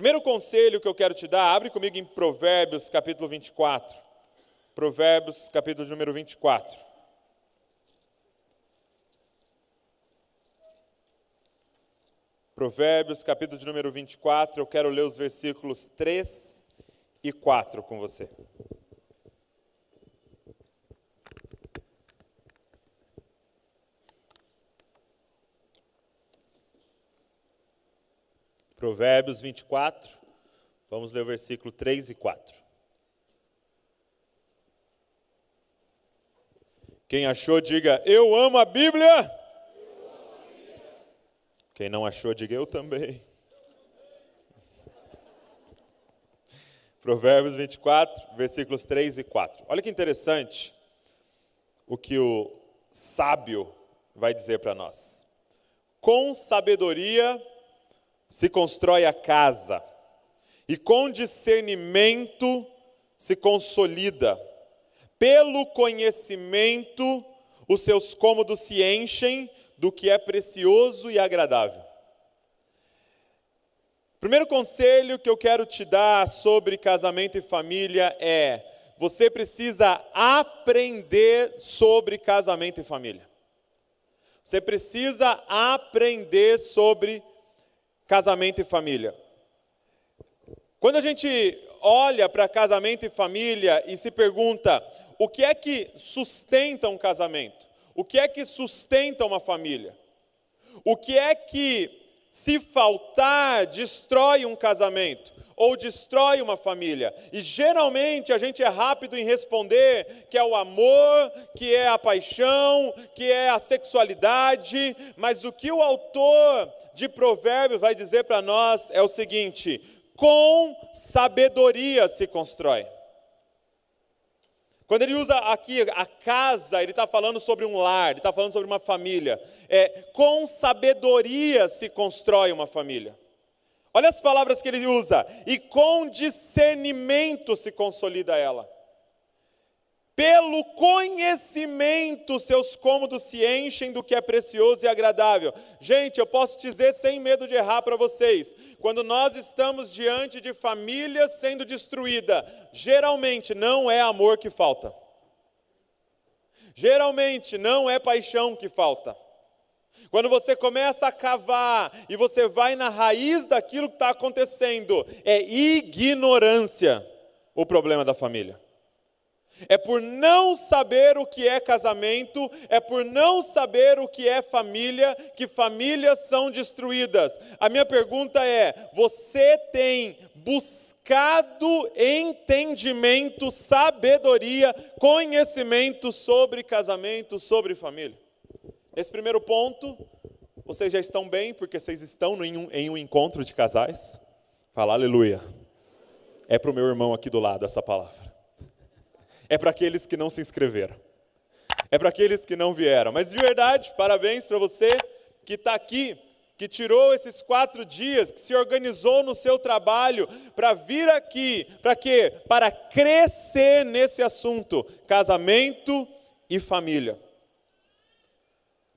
Primeiro conselho que eu quero te dar, abre comigo em Provérbios, capítulo 24. Provérbios, capítulo de número 24. Provérbios, capítulo de número 24, eu quero ler os versículos 3 e 4 com você. Provérbios 24, vamos ler o versículo 3 e 4. Quem achou, diga, eu amo a Bíblia. Quem não achou, diga, eu também. Provérbios 24, versículos 3 e 4. Olha que interessante o que o sábio vai dizer para nós. Com sabedoria se constrói a casa, e com discernimento se consolida. Pelo conhecimento, os seus cômodos se enchem do que é precioso e agradável. Primeiro conselho que eu quero te dar sobre casamento e família é: você precisa aprender sobre casamento e família. Você precisa aprender sobre casamento e família. Quando a gente olha para casamento e família e se pergunta o que é que sustenta um casamento, o que é que sustenta uma família, o que é que, se faltar, destrói um casamento ou destrói uma família. E geralmente a gente é rápido em responder que é o amor, que é a paixão, que é a sexualidade, mas o que o autor de Provérbios vai dizer para nós é o seguinte: com sabedoria se constrói. Quando ele usa aqui a casa, ele está falando sobre um lar, ele está falando sobre uma família. Com sabedoria se constrói uma família. Olha as palavras que ele usa. E com discernimento se consolida ela. Pelo conhecimento, seus cômodos se enchem do que é precioso e agradável. Gente, eu posso dizer sem medo de errar para vocês. Quando nós estamos diante de famílias sendo destruídas, geralmente não é amor que falta. Geralmente não é paixão que falta. Quando você começa a cavar e você vai na raiz daquilo que está acontecendo, é ignorância o problema da família. É por não saber o que é casamento, é por não saber o que é família, que famílias são destruídas. A minha pergunta é: você tem buscado entendimento, sabedoria, conhecimento sobre casamento, sobre família? Esse primeiro ponto, vocês já estão bem, porque vocês estão em um encontro de casais. Fala aleluia. É para o meu irmão aqui do lado essa palavra. É para aqueles que não se inscreveram. É para aqueles que não vieram. Mas de verdade, parabéns para você que está aqui, que tirou esses 4 dias, que se organizou no seu trabalho para vir aqui. Para quê? Para crescer nesse assunto, casamento e família.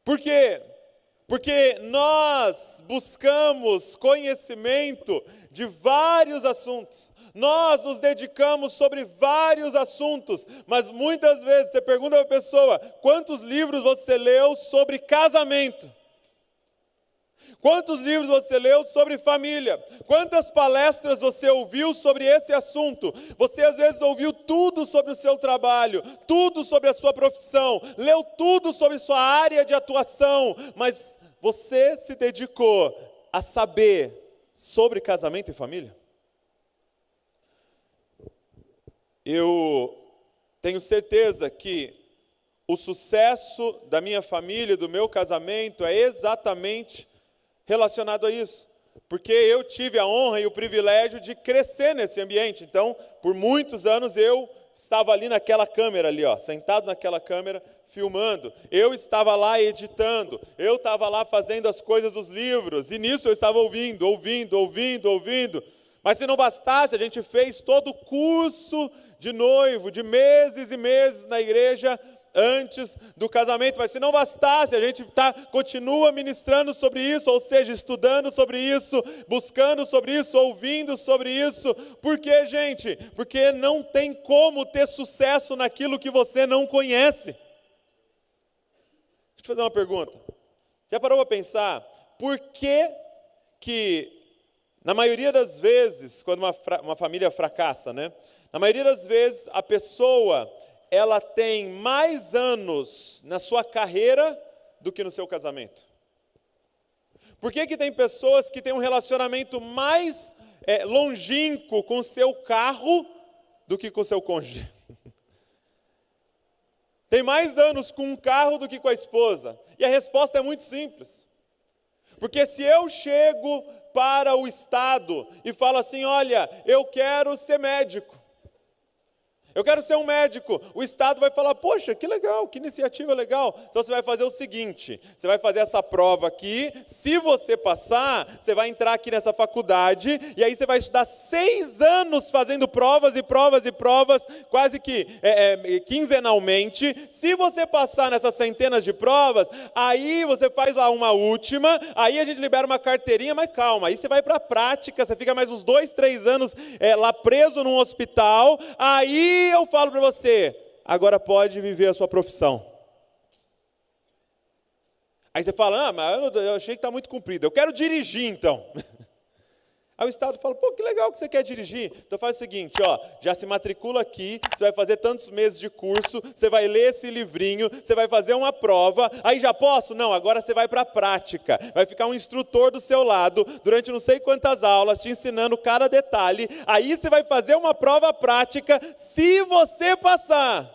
Por quê? Porque nós buscamos conhecimento de vários assuntos. Nós nos dedicamos sobre vários assuntos, mas muitas vezes você pergunta para a pessoa: quantos livros você leu sobre casamento? Quantos livros você leu sobre família? Quantas palestras você ouviu sobre esse assunto? Você às vezes ouviu tudo sobre o seu trabalho, tudo sobre a sua profissão, leu tudo sobre sua área de atuação, mas você se dedicou a saber sobre casamento e família? Eu tenho certeza que o sucesso da minha família, do meu casamento, é exatamente relacionado a isso. Porque eu tive a honra e o privilégio de crescer nesse ambiente. Então, por muitos anos eu estava ali naquela câmera ali, sentado naquela câmera, filmando. Eu estava lá editando. Eu estava lá fazendo as coisas dos livros. E nisso eu estava ouvindo. Mas se não bastasse, a gente fez todo o curso de noivo, de meses e meses na igreja, antes do casamento. Mas se não bastasse, a gente continua ministrando sobre isso, ou seja, estudando sobre isso, buscando sobre isso, ouvindo sobre isso. Por quê, gente? Porque não tem como ter sucesso naquilo que você não conhece. Deixa eu te fazer uma pergunta. Já parou para pensar por que na maioria das vezes, quando uma família fracassa, né? Na maioria das vezes, a pessoa, ela tem mais anos na sua carreira do que no seu casamento? Por que tem pessoas que têm um relacionamento mais longínquo com o seu carro do que com o seu cônjuge? Tem mais anos com um carro do que com a esposa. E a resposta é muito simples. Porque se eu chego para o Estado e falo assim, olha, eu quero ser médico. Eu quero ser um médico. O Estado vai falar, poxa, que legal, que iniciativa legal. Então você vai fazer o seguinte, você vai fazer essa prova aqui, se você passar, você vai entrar aqui nessa faculdade, e aí você vai estudar 6 anos fazendo provas e provas e provas, quase que quinzenalmente. Se você passar nessas centenas de provas, aí você faz lá uma última, aí a gente libera uma carteirinha, mas calma, aí você vai para a prática, você fica mais uns 2, 3 anos lá preso num hospital, aí eu falo para você, agora pode viver a sua profissão. Aí você fala, mas eu achei que está muito comprido, eu quero dirigir então. Aí o Estado fala, pô, que legal que você quer dirigir. Então faz o seguinte, já se matricula aqui, você vai fazer tantos meses de curso, você vai ler esse livrinho, você vai fazer uma prova, aí já posso? Não, agora você vai para a prática. Vai ficar um instrutor do seu lado, durante não sei quantas aulas, te ensinando cada detalhe. Aí você vai fazer uma prova prática, se você passar,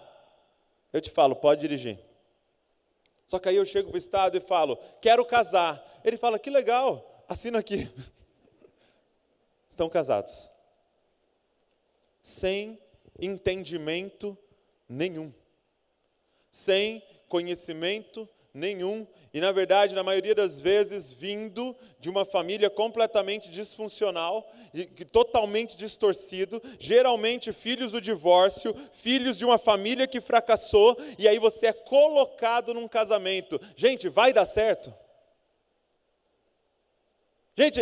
eu te falo, pode dirigir. Só que aí eu chego para o Estado e falo, quero casar. Ele fala, que legal, assina aqui. Estão casados, sem entendimento nenhum, sem conhecimento nenhum, e na verdade, na maioria das vezes, vindo de uma família completamente disfuncional, totalmente distorcido, geralmente filhos do divórcio, filhos de uma família que fracassou, e aí você é colocado num casamento. Gente, vai dar certo? Gente,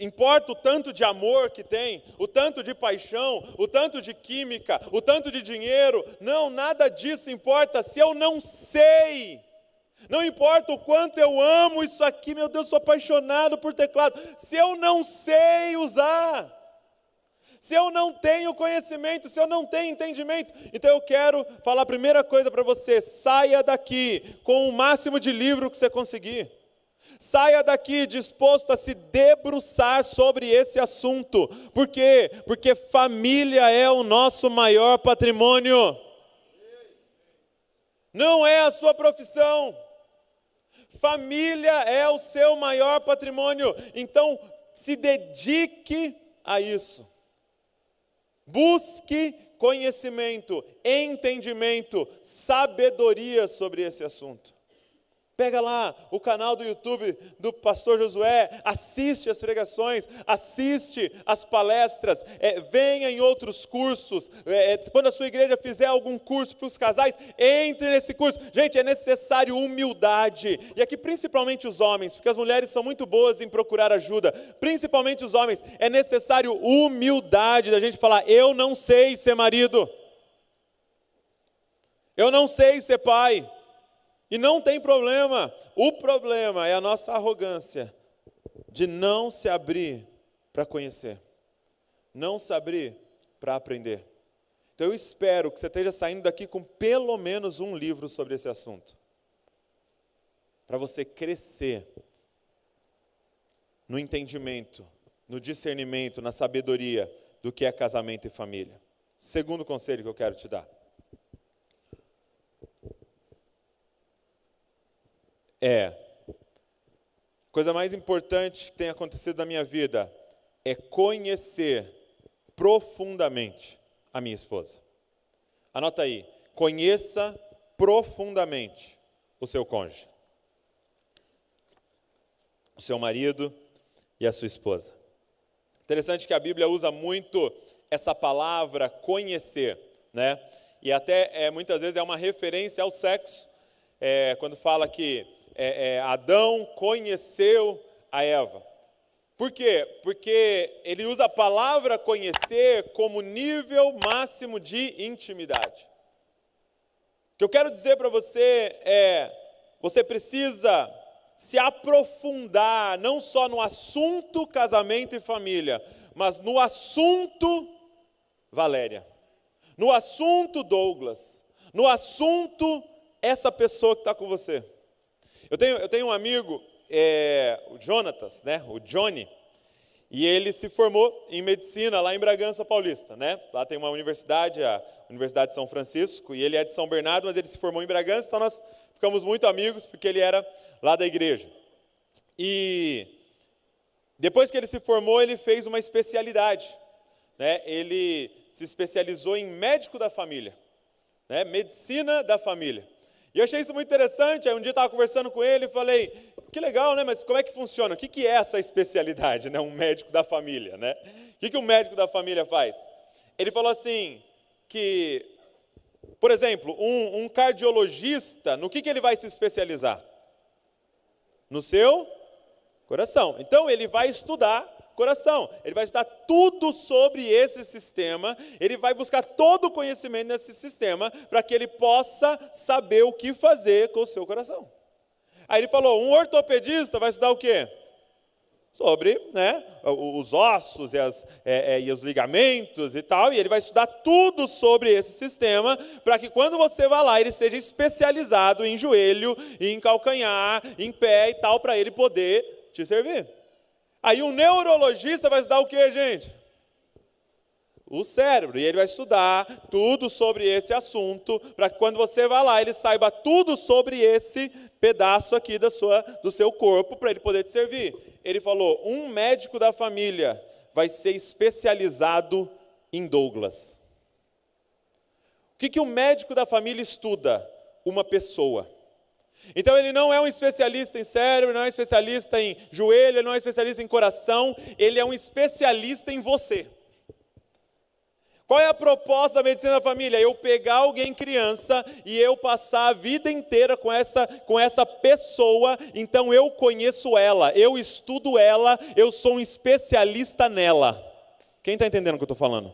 importa o tanto de amor que tem, o tanto de paixão, o tanto de química, o tanto de dinheiro. Não, nada disso importa se eu não sei. Não importa o quanto eu amo isso aqui, meu Deus, sou apaixonado por teclado. Se eu não sei usar, se eu não tenho conhecimento, se eu não tenho entendimento. Então eu quero falar a primeira coisa para você, saia daqui com o máximo de livro que você conseguir. Saia daqui disposto a se debruçar sobre esse assunto. Por quê? Porque família é o nosso maior patrimônio. Não é a sua profissão. Família é o seu maior patrimônio. Então, se dedique a isso. Busque conhecimento, entendimento, sabedoria sobre esse assunto. Pega lá o canal do YouTube do pastor Josué, assiste as pregações, assiste as palestras, venha em outros cursos, quando a sua igreja fizer algum curso para os casais, entre nesse curso. Gente, é necessário humildade, e aqui principalmente os homens, porque as mulheres são muito boas em procurar ajuda, principalmente os homens, é necessário humildade da gente falar, eu não sei ser marido, eu não sei ser pai. E não tem problema, o problema é a nossa arrogância de não se abrir para conhecer, não se abrir para aprender. Então eu espero que você esteja saindo daqui com pelo menos um livro sobre esse assunto, para você crescer no entendimento, no discernimento, na sabedoria do que é casamento e família. Segundo conselho que eu quero te dar. Coisa mais importante que tem acontecido na minha vida é conhecer profundamente a minha esposa. Anota aí, conheça profundamente o seu cônjuge, o seu marido e a sua esposa. Interessante que a Bíblia usa muito essa palavra conhecer, né? e até muitas vezes é uma referência ao sexo, quando fala que Adão conheceu a Eva. Por quê? Porque ele usa a palavra conhecer como nível máximo de intimidade. O que eu quero dizer para você você precisa se aprofundar, não só no assunto casamento e família, mas no assunto Valéria, no assunto Douglas, no assunto essa pessoa que está com você. Eu tenho um amigo, o Jonatas, né, o Johnny, e ele se formou em medicina lá em Bragança Paulista, né? Lá tem uma universidade, a Universidade de São Francisco, e ele é de São Bernardo, mas ele se formou em Bragança, então nós ficamos muito amigos, porque ele era lá da igreja. E depois que ele se formou, ele fez uma especialidade, né? Ele se especializou em médico da família, né? Medicina da família. E eu achei isso muito interessante. Aí um dia eu estava conversando com ele e falei, que legal, né? Mas como é que funciona? O que é essa especialidade, né? Um médico da família, né? O que um médico da família faz? Ele falou assim, que, por exemplo, um cardiologista, no que ele vai se especializar? No seu coração. Então, ele vai estudar coração. Ele vai estudar tudo sobre esse sistema, ele vai buscar todo o conhecimento nesse sistema para que ele possa saber o que fazer com o seu coração. Aí ele falou, um ortopedista vai estudar o quê? Sobre, né, os ossos e os ligamentos e tal, e ele vai estudar tudo sobre esse sistema para que quando você vá lá, ele seja especializado em joelho, em calcanhar, em pé e tal, para ele poder te servir. Aí um neurologista vai estudar o quê, gente? O cérebro. E ele vai estudar tudo sobre esse assunto, para que quando você vá lá, ele saiba tudo sobre esse pedaço aqui do seu corpo, para ele poder te servir. Ele falou, um médico da família vai ser especializado em Douglas. O que o médico da família estuda? Uma pessoa. Então ele não é um especialista em cérebro, não é um especialista em joelho, ele não é um especialista em coração, ele é um especialista em você. Qual é a proposta da medicina da família? Eu pegar alguém criança e eu passar a vida inteira com essa pessoa, então eu conheço ela, eu estudo ela, eu sou um especialista nela. Quem está entendendo o que eu estou falando?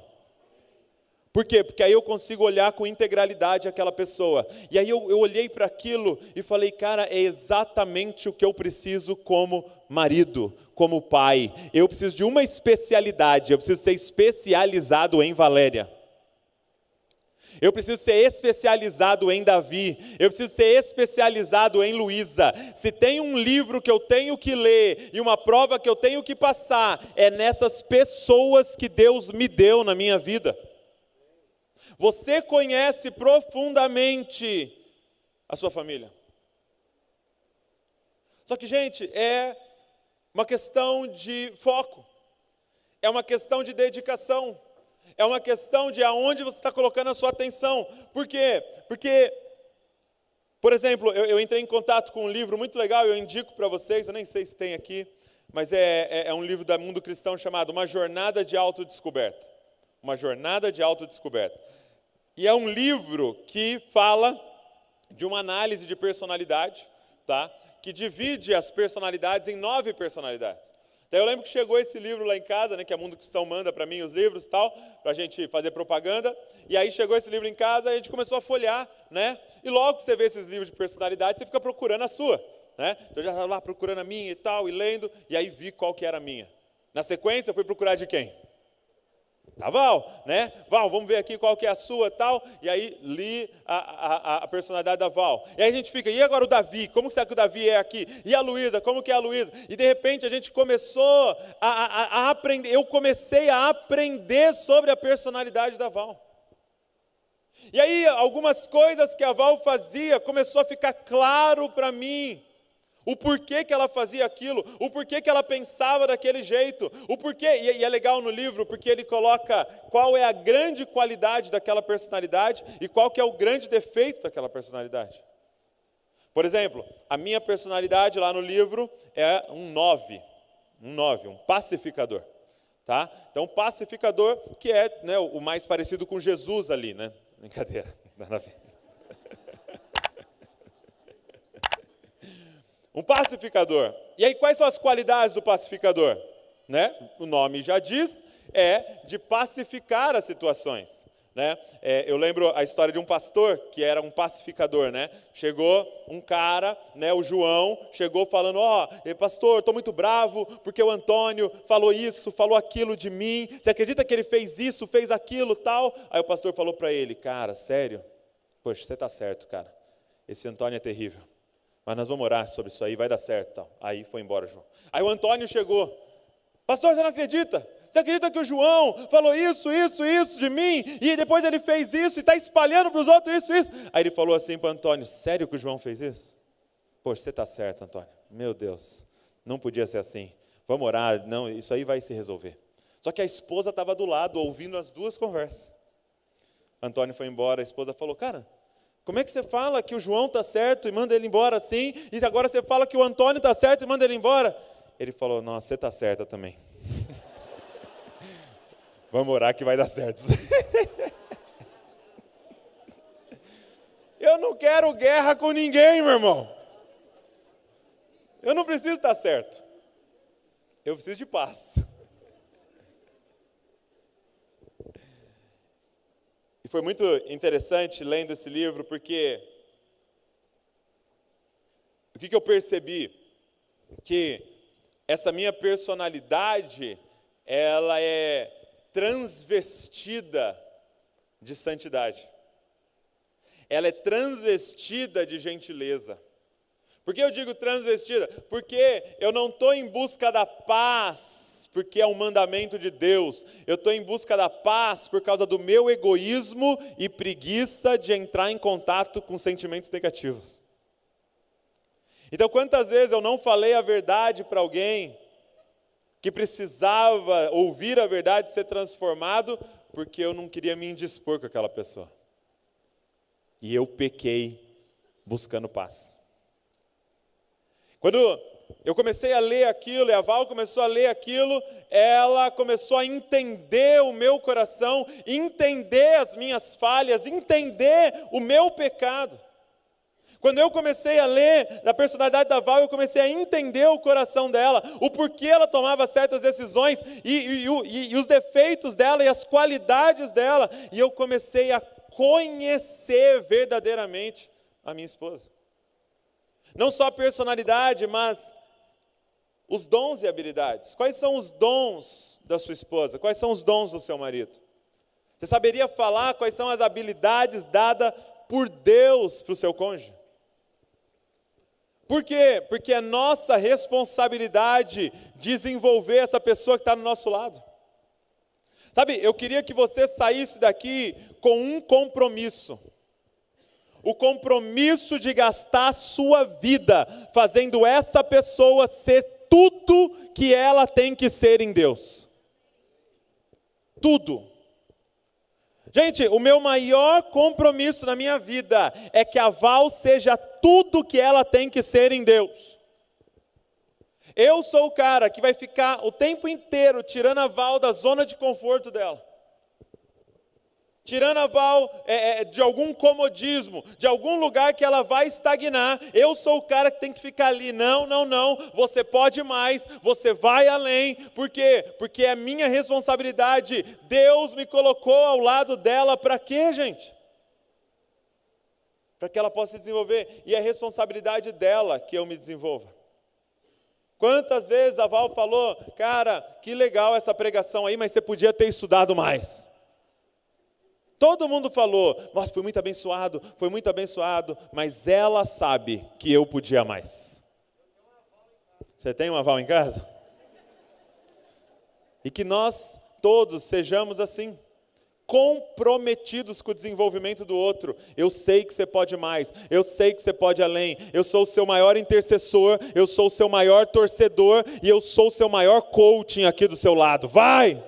Por quê? Porque aí eu consigo olhar com integralidade aquela pessoa. E aí eu olhei para aquilo e falei, cara, é exatamente o que eu preciso como marido, como pai. Eu preciso de uma especialidade, eu preciso ser especializado em Valéria. Eu preciso ser especializado em Davi, eu preciso ser especializado em Luísa. Se tem um livro que eu tenho que ler e uma prova que eu tenho que passar, é nessas pessoas que Deus me deu na minha vida. Você conhece profundamente a sua família. Só que, gente, é uma questão de foco, é uma questão de dedicação, é uma questão de aonde você está colocando a sua atenção. Por quê? Porque, por exemplo, eu entrei em contato com um livro muito legal, eu indico para vocês, eu nem sei se tem aqui, mas é um livro do Mundo Cristão chamado Uma Jornada de Autodescoberta. Uma Jornada de Autodescoberta. E é um livro que fala de uma análise de personalidade, tá? Que divide as personalidades em 9 personalidades. Então eu lembro que chegou esse livro lá em casa, né, que a Mundo Cristão manda para mim os livros e tal, para a gente fazer propaganda, e aí chegou esse livro em casa e a gente começou a folhear, né? E logo que você vê esses livros de personalidade, você fica procurando a sua, né? Então eu já estava lá procurando a minha e tal, e lendo, e aí vi qual que era a minha. Na sequência eu fui procurar de quem? Da Val, né? Val, vamos ver aqui qual que é a sua e tal. E aí li a personalidade da Val. E aí a gente fica, e agora o Davi? Como que será que o Davi é aqui? E a Luísa? Como que é a Luísa? E de repente a gente começou a aprender, eu comecei a aprender sobre a personalidade da Val. E aí algumas coisas que a Val fazia começou a ficar claro para mim. O porquê que ela fazia aquilo, o porquê que ela pensava daquele jeito, o porquê, e é legal no livro, porque ele coloca qual é a grande qualidade daquela personalidade e qual que é o grande defeito daquela personalidade. Por exemplo, a minha personalidade lá no livro é um 9, um pacificador. Tá? Então, pacificador, que é, né, o mais parecido com Jesus ali, né? Brincadeira, nada a ver. Um pacificador. E aí, quais são as qualidades do pacificador? Né? O nome já diz, é de pacificar as situações. Né? Eu lembro a história de um pastor que era um pacificador. Né? Chegou um cara, né, o João, chegou falando, pastor, estou muito bravo porque o Antônio falou isso, falou aquilo de mim. Você acredita que ele fez isso, fez aquilo, tal? Aí o pastor falou para ele, cara, sério? Poxa, você está certo, cara. Esse Antônio é terrível. Mas nós vamos orar sobre isso aí, vai dar certo. Tal. Aí foi embora o João. Aí o Antônio chegou. Pastor, você não acredita? Você acredita que o João falou isso de mim? E depois ele fez isso e está espalhando para os outros isso. Aí ele falou assim para o Antônio, sério que o João fez isso? Poxa, você está certo, Antônio. Meu Deus, não podia ser assim. Vamos orar, não, isso aí vai se resolver. Só que a esposa estava do lado, ouvindo as duas conversas. Antônio foi embora, a esposa falou, cara, como é que você fala que o João está certo e manda ele embora assim, e agora você fala que o Antônio está certo e manda ele embora? Ele falou, nossa, você está certa também. Vamos orar que vai dar certo. Eu não quero guerra com ninguém, meu irmão. Eu não preciso estar certo. Eu preciso de paz. E foi muito interessante lendo esse livro, porque o que eu percebi? Que essa minha personalidade, ela é transvestida de santidade. Ela é transvestida de gentileza. Por que eu digo transvestida? Porque eu não estou em busca da paz, porque é um mandamento de Deus. Eu estou em busca da paz por causa do meu egoísmo e preguiça de entrar em contato com sentimentos negativos. Então, quantas vezes eu não falei a verdade para alguém que precisava ouvir a verdade e ser transformado, porque eu não queria me indispor com aquela pessoa. E eu pequei buscando paz. Quando eu comecei a ler aquilo, e a Val começou a ler aquilo, ela começou a entender o meu coração, entender as minhas falhas, entender o meu pecado. Quando eu comecei a ler da personalidade da Val, eu comecei a entender o coração dela, o porquê ela tomava certas decisões, e os defeitos dela, e as qualidades dela, e eu comecei a conhecer verdadeiramente a minha esposa. Não só a personalidade, mas os dons e habilidades. Quais são os dons da sua esposa? Quais são os dons do seu marido? Você saberia falar quais são as habilidades dadas por Deus para o seu cônjuge? Por quê? Porque é nossa responsabilidade desenvolver essa pessoa que está do nosso lado. Sabe, eu queria que você saísse daqui com um compromisso. O compromisso de gastar a sua vida fazendo essa pessoa ser tudo que ela tem que ser em Deus. Tudo. Gente, o meu maior compromisso na minha vida é que a Val seja tudo que ela tem que ser em Deus. Eu sou o cara que vai ficar o tempo inteiro tirando a Val da zona de conforto dela. Tirando a Val de algum comodismo, de algum lugar que ela vai estagnar. Eu sou o cara que tem que ficar ali. Não, você pode mais, você vai além. Por quê? Porque é minha responsabilidade. Deus me colocou ao lado dela para quê, gente? Para que ela possa se desenvolver. E é responsabilidade dela que eu me desenvolva. Quantas vezes a Val falou, cara, que legal essa pregação aí, mas você podia ter estudado mais. Todo mundo falou, nossa, foi muito abençoado, mas ela sabe que eu podia mais. Você tem uma Val em casa? E que nós todos sejamos assim, comprometidos com o desenvolvimento do outro. Eu sei que você pode mais, eu sei que você pode além, eu sou o seu maior intercessor, eu sou o seu maior torcedor, e eu sou o seu maior coaching aqui do seu lado. Vai!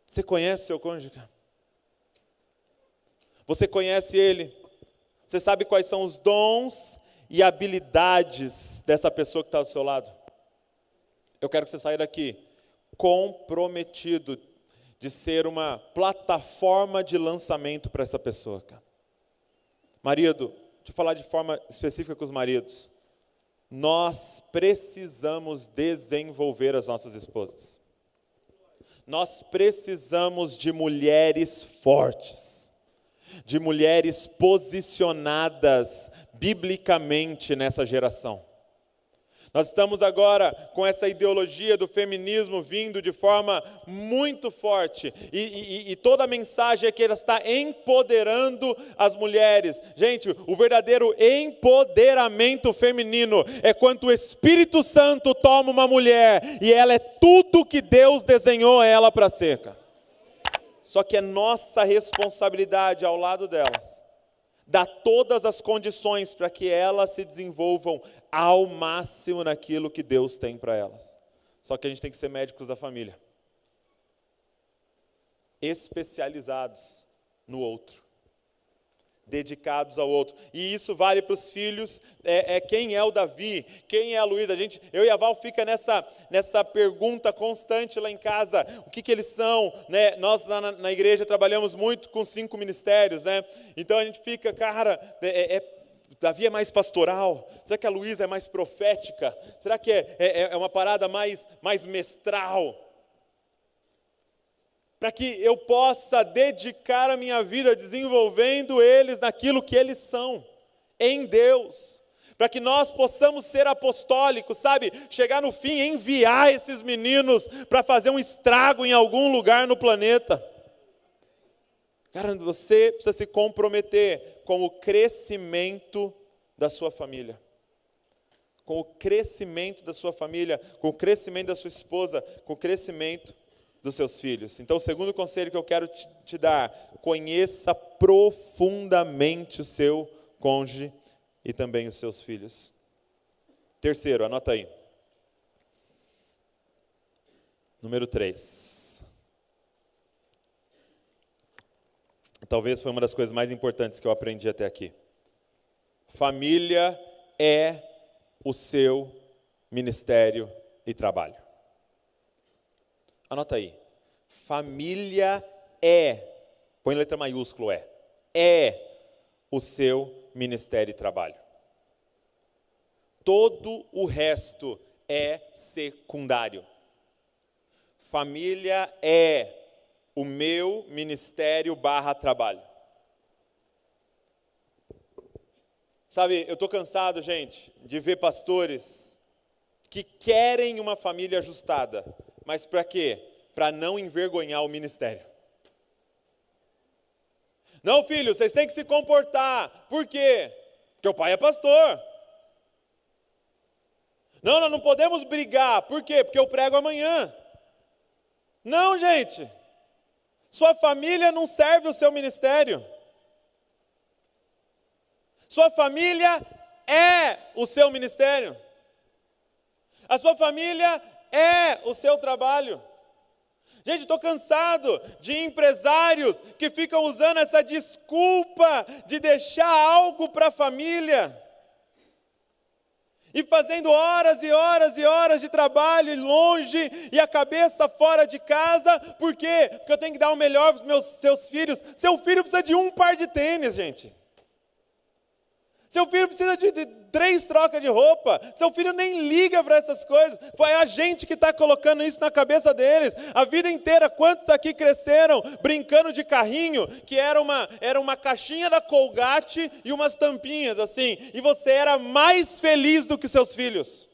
Você conhece seu cônjuge? Você conhece ele, você sabe quais são os dons e habilidades dessa pessoa que está do seu lado? Eu quero que você saia daqui comprometido, de ser uma plataforma de lançamento para essa pessoa, cara. Marido, deixa eu falar de forma específica com os maridos. Nós precisamos desenvolver as nossas esposas. Nós precisamos de mulheres fortes, de mulheres posicionadas biblicamente nessa geração. Nós estamos agora com essa ideologia do feminismo vindo de forma muito forte. E toda a mensagem é que ela está empoderando as mulheres. Gente, o verdadeiro empoderamento feminino é quando o Espírito Santo toma uma mulher e ela é tudo que Deus desenhou ela para ser. Só que é nossa responsabilidade ao lado delas dar todas as condições para que elas se desenvolvam ao máximo naquilo que Deus tem para elas. Só que a gente tem que ser médicos da família, especializados no outro, dedicados ao outro. E isso vale para os filhos. Quem é o Davi? Quem é a Luísa? Eu e a Val fica nessa pergunta constante lá em casa. O que eles são? Né? Nós lá na igreja trabalhamos muito com 5 ministérios. Né? Então a gente fica, cara, Davi é mais pastoral? Será que a Luísa é mais profética? Será que é uma parada mais mestral? Para que eu possa dedicar a minha vida desenvolvendo eles naquilo que eles são, em Deus. Para que nós possamos ser apostólicos, sabe? Chegar no fim e enviar esses meninos para fazer um estrago em algum lugar no planeta. Cara, você precisa se comprometer com o crescimento da sua família. Com o crescimento da sua família, com o crescimento da sua esposa, com o crescimento dos seus filhos. Então, o segundo conselho que eu quero te dar: conheça profundamente o seu cônjuge e também os seus filhos. Terceiro, anota aí. Número 3. Talvez foi uma das coisas mais importantes que eu aprendi até aqui. Família é o seu ministério e trabalho. Anota aí. Família põe letra maiúscula, é o seu ministério e trabalho. Todo o resto é secundário. Família é o meu ministério / trabalho. Sabe, eu estou cansado, gente, de ver pastores que querem uma família ajustada. Mas para quê? Para não envergonhar o ministério. Não, filho, vocês têm que se comportar. Por quê? Porque o pai é pastor. Não, nós não podemos brigar. Por quê? Porque eu prego amanhã. Não, gente. Sua família não serve o seu ministério. Sua família é o seu ministério. A sua família é o seu trabalho. Gente, estou cansado de empresários que ficam usando essa desculpa de deixar algo para a família. E fazendo horas e horas e horas de trabalho longe e a cabeça fora de casa. Por quê? Porque eu tenho que dar o melhor para os seus filhos. Seu filho precisa de 1 par de tênis, gente. Seu filho precisa de 3 trocas de roupa. Seu filho nem liga para essas coisas. Foi a gente que está colocando isso na cabeça deles. A vida inteira, quantos aqui cresceram brincando de carrinho, que era uma caixinha da Colgate e umas tampinhas assim, e você era mais feliz do que seus filhos.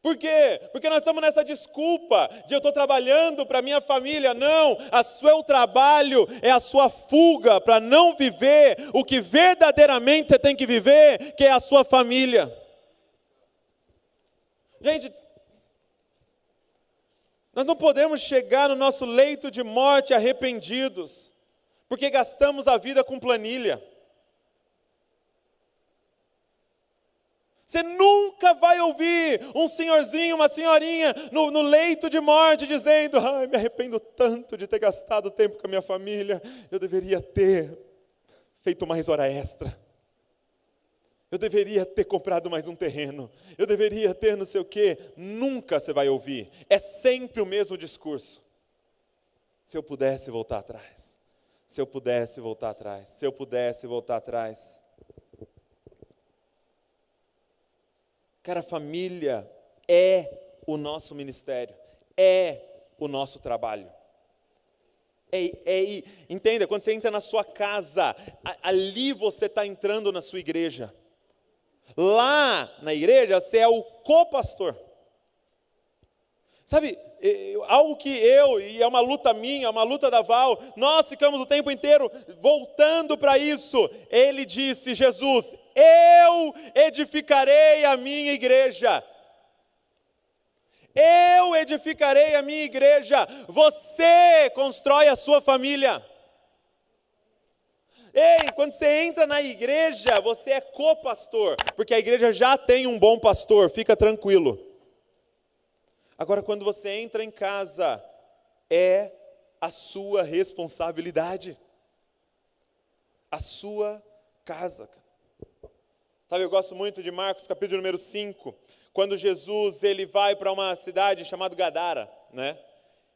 Por quê? Porque nós estamos nessa desculpa de eu estou trabalhando para a minha família. Não, o seu trabalho é a sua fuga para não viver o que verdadeiramente você tem que viver, que é a sua família. Gente, nós não podemos chegar no nosso leito de morte arrependidos, porque gastamos a vida com planilha. Você nunca vai ouvir um senhorzinho, uma senhorinha no leito de morte dizendo: ai, me arrependo tanto de ter gastado tempo com a minha família, eu deveria ter feito mais hora extra. Eu deveria ter comprado mais um terreno. Eu deveria ter não sei o quê. Nunca você vai ouvir. É sempre o mesmo discurso. Se eu pudesse voltar atrás. Se eu pudesse voltar atrás. Se eu pudesse voltar atrás. Cara, família é o nosso ministério. É o nosso trabalho. Entenda, quando você entra na sua casa, ali você está entrando na sua igreja. Lá na igreja, você é o co-pastor. Sabe, algo que e é uma luta minha, uma luta da Val, nós ficamos o tempo inteiro voltando para isso. Ele disse, Jesus, eu edificarei a minha igreja. Eu edificarei a minha igreja. Você constrói a sua família. Ei, quando você entra na igreja, você é co-pastor, porque a igreja já tem um bom pastor, fica tranquilo. Agora, quando você entra em casa, é a sua responsabilidade. A sua casa. Sabe, eu gosto muito de Marcos, capítulo número 5, quando Jesus ele vai para uma cidade chamada Gadara, né?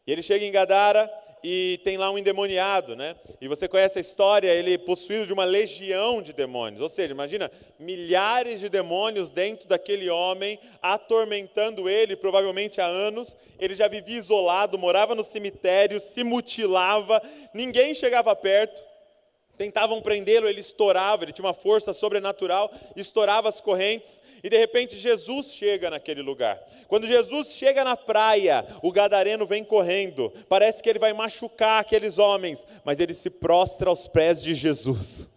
E ele chega em Gadara e tem lá um endemoniado, né? E você conhece a história, ele é possuído de uma legião de demônios. Ou seja, imagina, milhares de demônios dentro daquele homem, atormentando ele, provavelmente há anos. Ele já vivia isolado, morava no cemitério, se mutilava, ninguém chegava perto. Tentavam prendê-lo, ele estourava, ele tinha uma força sobrenatural, estourava as correntes, e de repente Jesus chega naquele lugar. Quando Jesus chega na praia, o gadareno vem correndo, parece que ele vai machucar aqueles homens, mas ele se prostra aos pés de Jesus.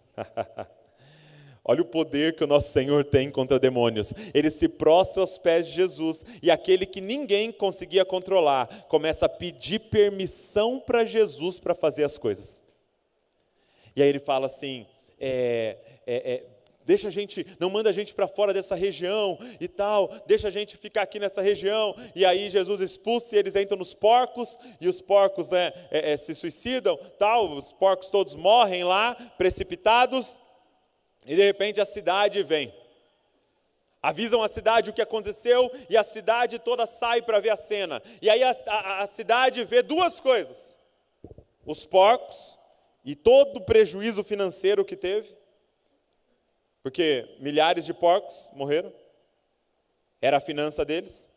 Olha o poder que o nosso Senhor tem contra demônios. Ele se prostra aos pés de Jesus, e aquele que ninguém conseguia controlar, começa a pedir permissão para Jesus para fazer as coisas. E aí ele fala assim, deixa a gente, não manda a gente para fora dessa região e tal, deixa a gente ficar aqui nessa região. E aí Jesus expulsa e eles entram nos porcos, e os porcos se suicidam, tal, os porcos todos morrem lá, precipitados, e de repente a cidade vem. Avisam a cidade o que aconteceu, e a cidade toda sai para ver a cena. E aí a cidade vê duas coisas, os porcos, e todo o prejuízo financeiro que teve, porque milhares de porcos morreram, era a finança deles,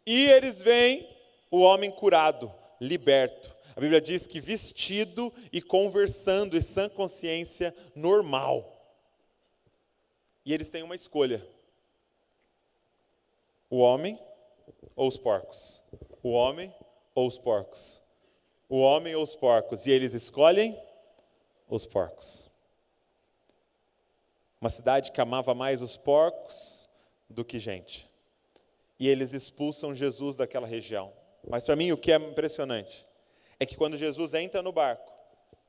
e eles veem o homem curado, liberto. A Bíblia diz que vestido e conversando em sã consciência normal. E eles têm uma escolha: o homem ou os porcos? O homem ou os porcos? O homem ou os porcos? E eles escolhem os porcos. Uma cidade que amava mais os porcos do que gente. E eles expulsam Jesus daquela região. Mas para mim o que é impressionante é que quando Jesus entra no barco,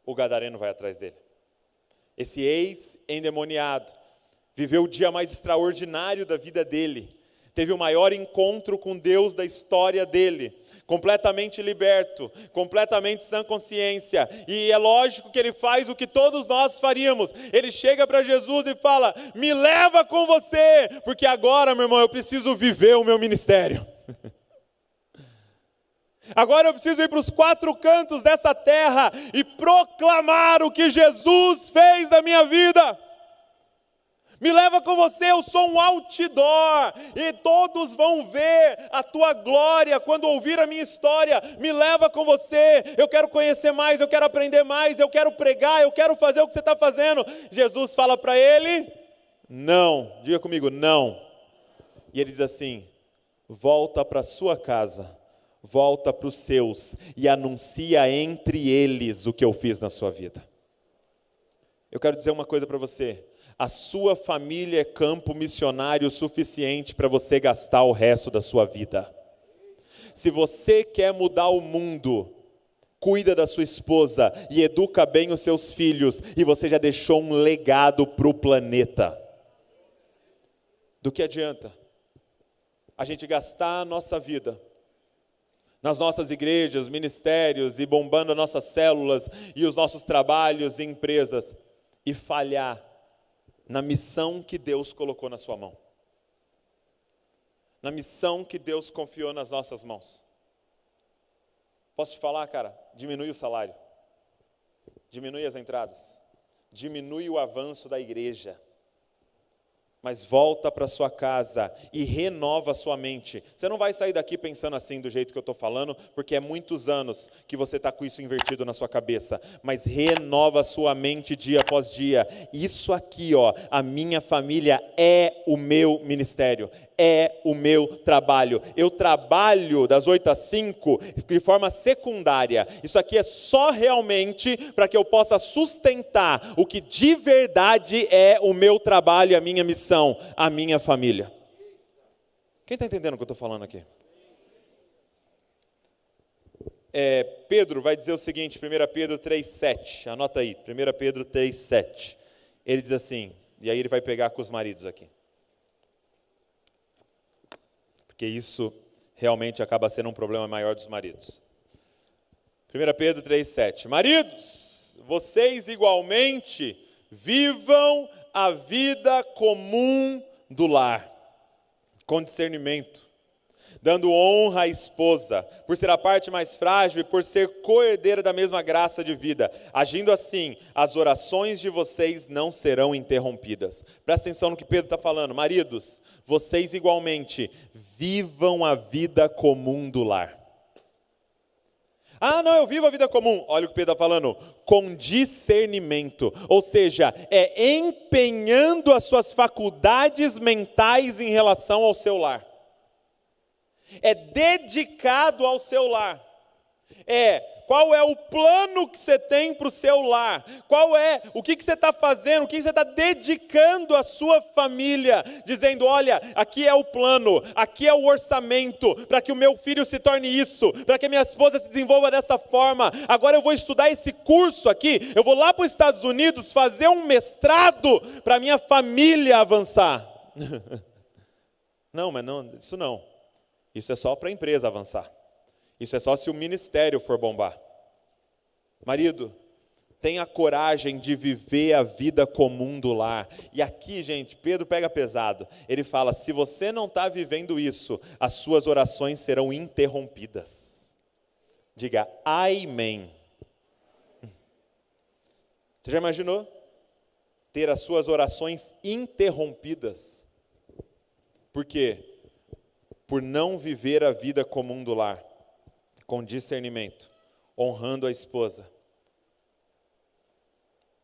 o gadareno vai atrás dele. Esse ex-endemoniado viveu o dia mais extraordinário da vida dele. Teve o maior encontro com Deus da história dele, completamente liberto, completamente sã consciência, e é lógico que ele faz o que todos nós faríamos. Ele chega para Jesus e fala: me leva com você, porque agora, meu irmão, eu preciso viver o meu ministério. Agora eu preciso ir para os quatro cantos dessa terra e proclamar o que Jesus fez na minha vida. Me leva com você, eu sou um outdoor, e todos vão ver a tua glória quando ouvir a minha história. Me leva com você, eu quero conhecer mais, eu quero aprender mais, eu quero pregar, eu quero fazer o que você está fazendo. Jesus fala para ele: não, diga comigo, não. E ele diz assim: volta para a sua casa, volta para os seus, e anuncia entre eles o que eu fiz na sua vida. Eu quero dizer uma coisa para você: a sua família é campo missionário suficiente para você gastar o resto da sua vida. Se você quer mudar o mundo, cuida da sua esposa e educa bem os seus filhos, e você já deixou um legado para o planeta. Do que adianta a gente gastar a nossa vida nas nossas igrejas, ministérios, e bombando as nossas células e os nossos trabalhos e empresas, e falhar na missão que Deus colocou na sua mão. Na missão que Deus confiou nas nossas mãos. Posso te falar, cara? Diminui o salário. Diminui as entradas. Diminui o avanço da igreja. Mas volta para sua casa e renova a sua mente. Você não vai sair daqui pensando assim do jeito que eu estou falando, porque é muitos anos que você está com isso invertido na sua cabeça. Mas renova a sua mente dia após dia. Isso aqui, ó, a minha família é o meu ministério, é o meu trabalho. Eu trabalho das 8 às 5 de forma secundária. Isso aqui é só realmente para que eu possa sustentar o que de verdade é o meu trabalho e a minha missão. A minha família. Quem está entendendo o que eu estou falando aqui? Pedro vai dizer o seguinte, 1 Pedro 3,7, anota aí, 1 Pedro 3,7. Ele diz assim, e aí ele vai pegar com os maridos aqui. Porque isso realmente acaba sendo um problema maior dos maridos. 1 Pedro 3,7. Maridos, vocês igualmente vivam a vida comum do lar, com discernimento, dando honra à esposa, por ser a parte mais frágil e por ser co-herdeira da mesma graça de vida. Agindo assim, as orações de vocês não serão interrompidas. Presta atenção no que Pedro está falando. Maridos, vocês igualmente vivam a vida comum do lar. Ah, não, eu vivo a vida comum. Olha o que Pedro está falando. Com discernimento. Ou seja, é empenhando as suas faculdades mentais em relação ao seu lar. É dedicado ao seu lar. Qual é o plano que você tem para o seu lar? O que você está fazendo? O que você está dedicando à sua família? Dizendo, olha, aqui é o plano, aqui é o orçamento, para que o meu filho se torne isso, para que a minha esposa se desenvolva dessa forma. Agora eu vou estudar esse curso aqui, eu vou lá para os Estados Unidos fazer um mestrado para a minha família avançar. Não, mas não, isso não. Isso é só para a empresa avançar. Isso é só se o ministério for bombar. Marido, tenha coragem de viver a vida comum do lar. E aqui, gente, Pedro pega pesado. Ele fala, se você não está vivendo isso, as suas orações serão interrompidas. Diga, amém. Você já imaginou? Ter as suas orações interrompidas. Por quê? Por não viver a vida comum do lar. Com discernimento, honrando a esposa.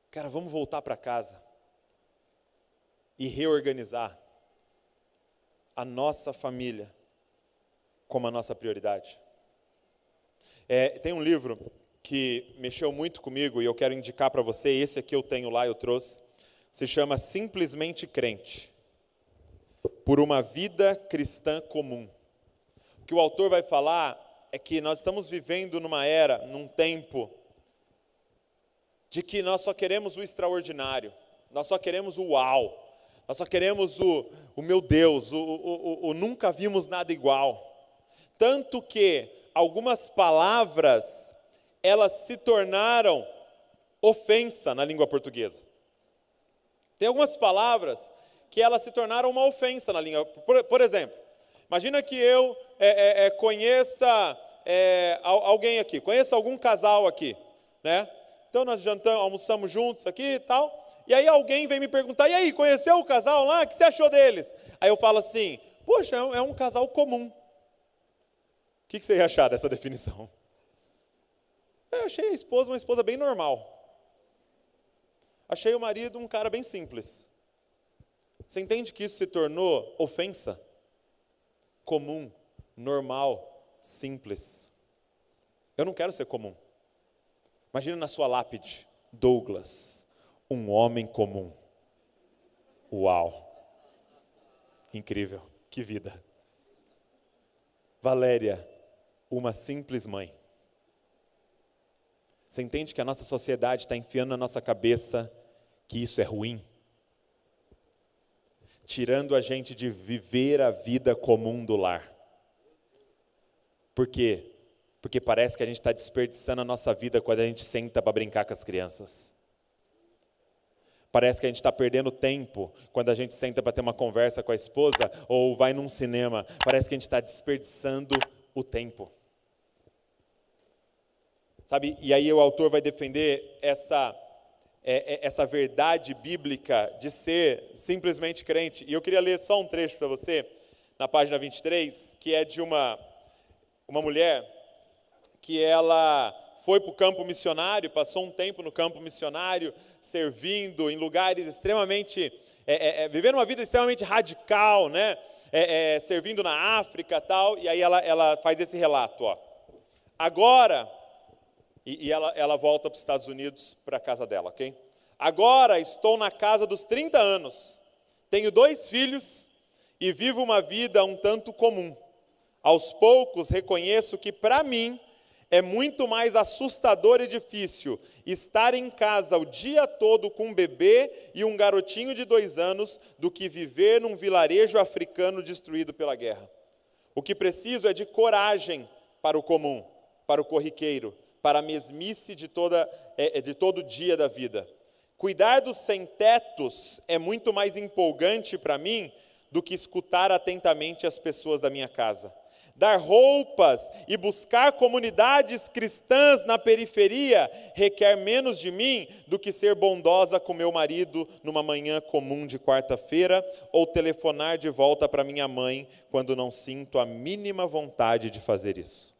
Cara, vamos voltar para casa e reorganizar a nossa família como a nossa prioridade. Tem um livro que mexeu muito comigo e eu quero indicar para você, esse aqui eu tenho lá, eu trouxe, se chama Simplesmente Crente, por uma vida cristã comum. O que o autor vai falar é que nós estamos vivendo numa era, num tempo, de que nós só queremos o extraordinário, nós só queremos o uau, nós só queremos o meu Deus, o nunca vimos nada igual. Tanto que algumas palavras, elas se tornaram ofensa na língua portuguesa. Tem algumas palavras que elas se tornaram uma ofensa na língua. Por exemplo, imagina que eu conheça alguém aqui, conheça algum casal aqui, né? Então nós jantamos, almoçamos juntos aqui e tal, e aí alguém vem me perguntar, e aí, conheceu o casal lá? O que você achou deles? Aí eu falo assim, poxa, é um casal comum. O que você ia achar dessa definição? Eu achei a esposa uma esposa bem normal. Achei o marido um cara bem simples. Você entende que isso se tornou ofensa? Comum, normal, simples. Eu não quero ser comum. Imagina na sua lápide, Douglas, um homem comum. Uau! Incrível, que vida. Valéria, uma simples mãe. Você entende que a nossa sociedade está enfiando na nossa cabeça que isso é ruim? Tirando a gente de viver a vida comum do lar. Por quê? Porque parece que a gente está desperdiçando a nossa vida quando a gente senta para brincar com as crianças. Parece que a gente está perdendo tempo quando a gente senta para ter uma conversa com a esposa ou vai num cinema. Parece que a gente está desperdiçando o tempo. Sabe? E aí o autor vai defender essa verdade bíblica de ser simplesmente crente. E eu queria ler só um trecho para você, na página 23, que é de uma mulher que ela foi para o campo missionário, passou um tempo no campo missionário, servindo em lugares extremamente, vivendo uma vida extremamente radical, né? Servindo na África e tal, e aí ela faz esse relato, ó. Agora, e ela volta para os Estados Unidos, para a casa dela, ok? Agora estou na casa dos 30 anos, tenho 2 filhos e vivo uma vida um tanto comum. Aos poucos reconheço que para mim é muito mais assustador e difícil estar em casa o dia todo com um bebê e um garotinho de 2 anos do que viver num vilarejo africano destruído pela guerra. O que preciso é de coragem para o comum, para o corriqueiro, para a mesmice de todo dia da vida. Cuidar dos sem-tetos é muito mais empolgante para mim do que escutar atentamente as pessoas da minha casa. Dar roupas e buscar comunidades cristãs na periferia requer menos de mim do que ser bondosa com meu marido numa manhã comum de quarta-feira ou telefonar de volta para minha mãe quando não sinto a mínima vontade de fazer isso.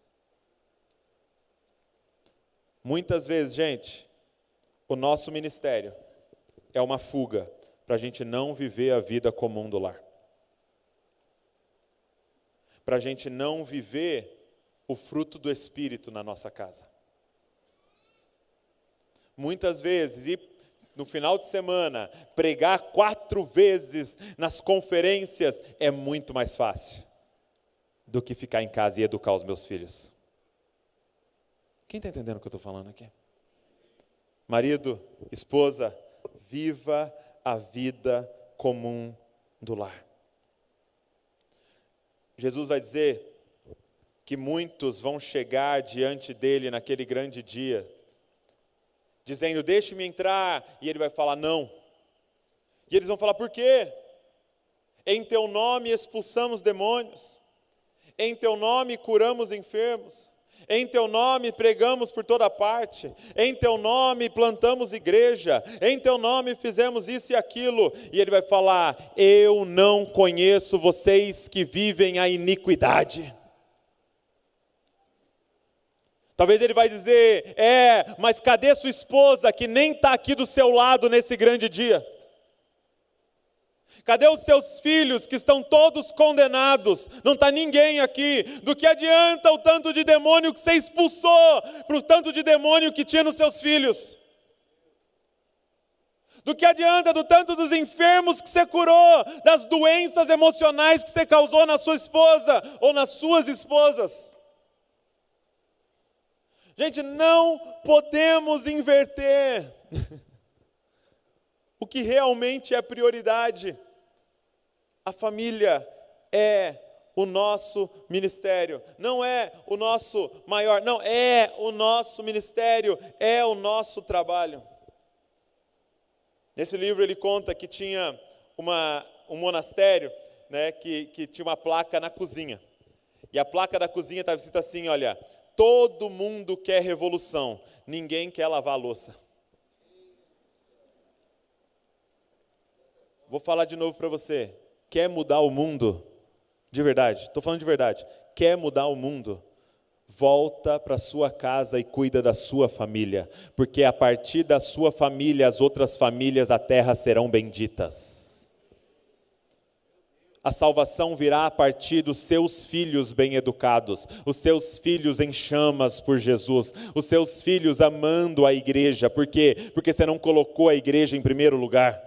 Muitas vezes, gente, o nosso ministério é uma fuga para a gente não viver a vida comum do lar. Para a gente não viver o fruto do Espírito na nossa casa. Muitas vezes, e no final de semana, pregar 4 vezes nas conferências é muito mais fácil do que ficar em casa e educar os meus filhos. Quem está entendendo o que eu estou falando aqui? Marido, esposa, viva a vida comum do lar. Jesus vai dizer que muitos vão chegar diante dele naquele grande dia, dizendo, deixe-me entrar, e ele vai falar, não. E eles vão falar, por quê? Em teu nome expulsamos demônios, em teu nome curamos enfermos, em teu nome pregamos por toda parte, em teu nome plantamos igreja, em teu nome fizemos isso e aquilo. E ele vai falar, eu não conheço vocês que vivem a iniquidade. Talvez ele vai dizer, mas cadê sua esposa que nem está aqui do seu lado nesse grande dia? Cadê os seus filhos que estão todos condenados? Não está ninguém aqui. Do que adianta o tanto de demônio que você expulsou para o tanto de demônio que tinha nos seus filhos? Do que adianta do tanto dos enfermos que você curou, das doenças emocionais que você causou na sua esposa ou nas suas esposas? Gente, não podemos inverter o que realmente é prioridade. A família é o nosso ministério, não é o nosso maior, não, é o nosso ministério, é o nosso trabalho. Nesse livro ele conta que tinha um monastério, né, que tinha uma placa na cozinha, e a placa da cozinha estava escrita assim, olha, todo mundo quer revolução, ninguém quer lavar a louça. Vou falar de novo para você. Quer mudar o mundo? De verdade, estou falando de verdade. Quer mudar o mundo? Volta para sua casa e cuida da sua família. Porque a partir da sua família, as outras famílias da terra serão benditas. A salvação virá a partir dos seus filhos bem educados. Os seus filhos em chamas por Jesus. Os seus filhos amando a igreja. Por quê? Porque você não colocou a igreja em primeiro lugar.